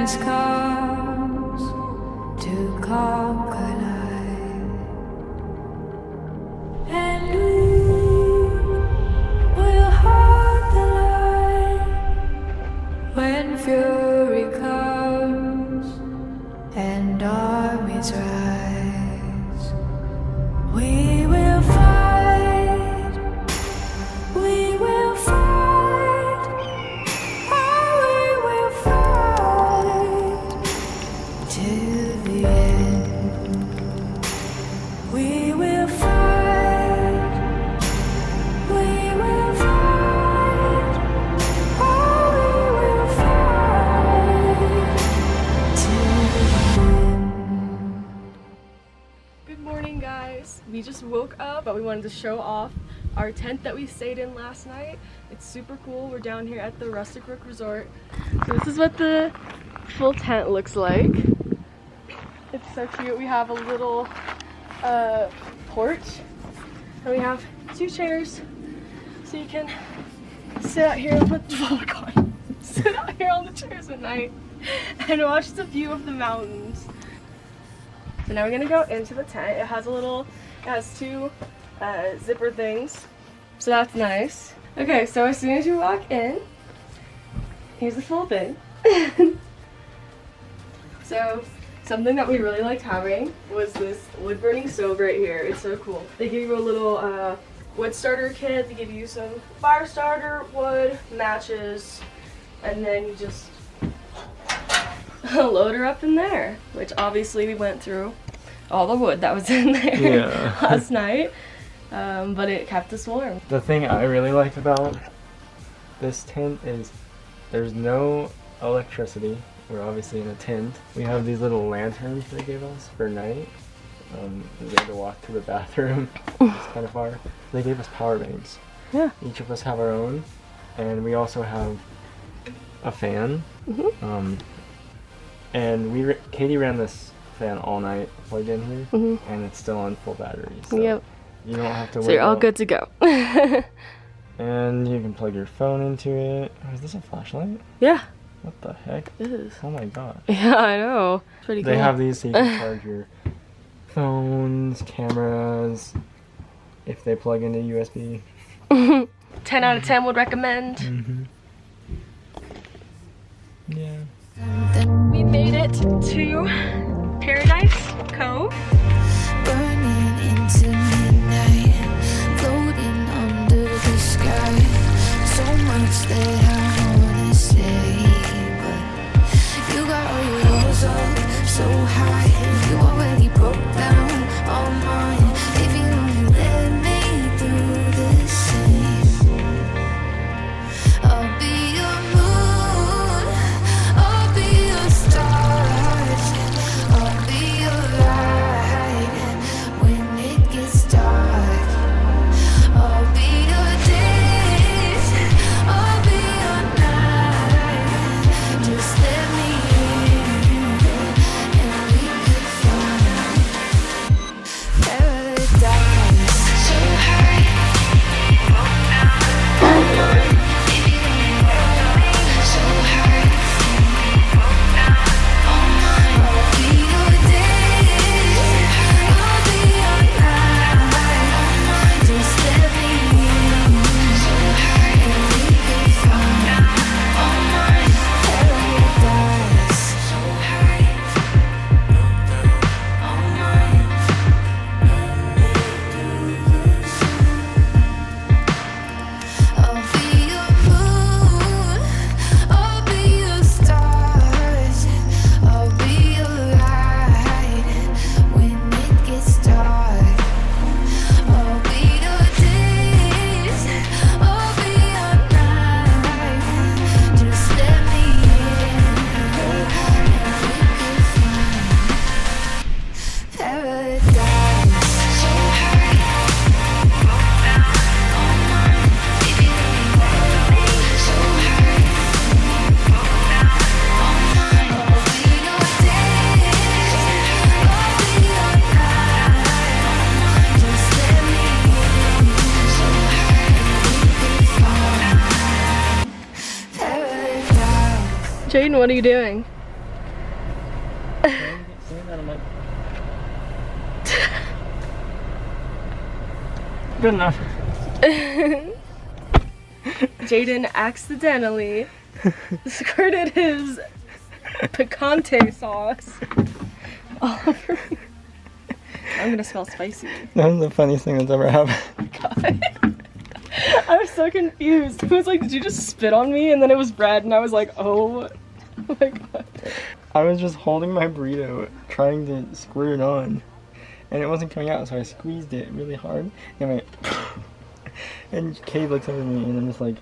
darkness comes to conquer light, and we will hold the light when fury comes and armies rise. We will fight, we will fight, oh, we will fight till the end. We will fight, we will fight, oh, we will fight till the end. Good morning, guys. We just woke up, but we wanted to show off our tent that we stayed in last night. It's super cool. We're down here at the Rustic Brook Resort. So this is what the full tent looks like. It's so cute. We have a little porch, and we have 2 chairs, so you can sit out here with sit out here on the chairs at night and watch the view of the mountains. So now we're gonna go into the tent. It has 2 zipper things, so that's nice. Okay, so as soon as you walk in, here's the full thing. So something that we really liked having was this wood burning stove right here. It's so cool. They give you a little wood starter kit. They give you some fire starter, wood, matches, and then you just load her up in there, which obviously we went through all the wood that was in there last night, but it kept us warm. The thing I really liked about this tent is there's no electricity. We're obviously in a tent. We have these little lanterns they gave us for night. We had to walk to the bathroom. It's kind of far. They gave us power banks. Yeah. Each of us have our own, and we also have a fan. And Katie ran this fan all night plugged in here, and it's still on full battery. So yep. You don't have to worry. So you're all good to go. And you can plug your phone into it. Oh, is this a flashlight? Yeah. What the heck? It is. Oh my god. Yeah, I know. It's pretty cool. They have these so you can charge your phones, cameras, if they plug into USB. 10 out of 10 would recommend. Yeah. We made it to Paradise Cove. Burning into midnight, floating under the sky. So much that I wanna say, but you got all your walls up so high. You already broke down all mine. If you only let me do the same, I'll be your moon, I'll be your stars, I'll be your light when it gets dark. I'll be your days, I'll be your night. Just let me in, and we could find paradise. So high, if you don't want me, so high. I'll be your days, I'll be your night. Just let me in, so high, and we could find paradise. So high, I'll be your moon, I'll be your stars, I'll be your light when it gets dark. I'll be your days, I'll be your night. Just let me in, and we could find paradise. So high, if you don't want me, so high. I'll be your days, I'll be your night. Just let me in, so high, we could find paradise. Jayden, what are you doing? And I'm like, good enough. Jayden accidentally squirted his picante sauce all over me. I'm gonna smell spicy. That was the funniest thing that's ever happened. God. I was so confused. It was like, did you just spit on me? And then it was bread, and I was like, oh my god. I was just holding my burrito, trying to squirt it on, and it wasn't coming out, so I squeezed it really hard, and I went, and Kay looks over at me, and I'm just like,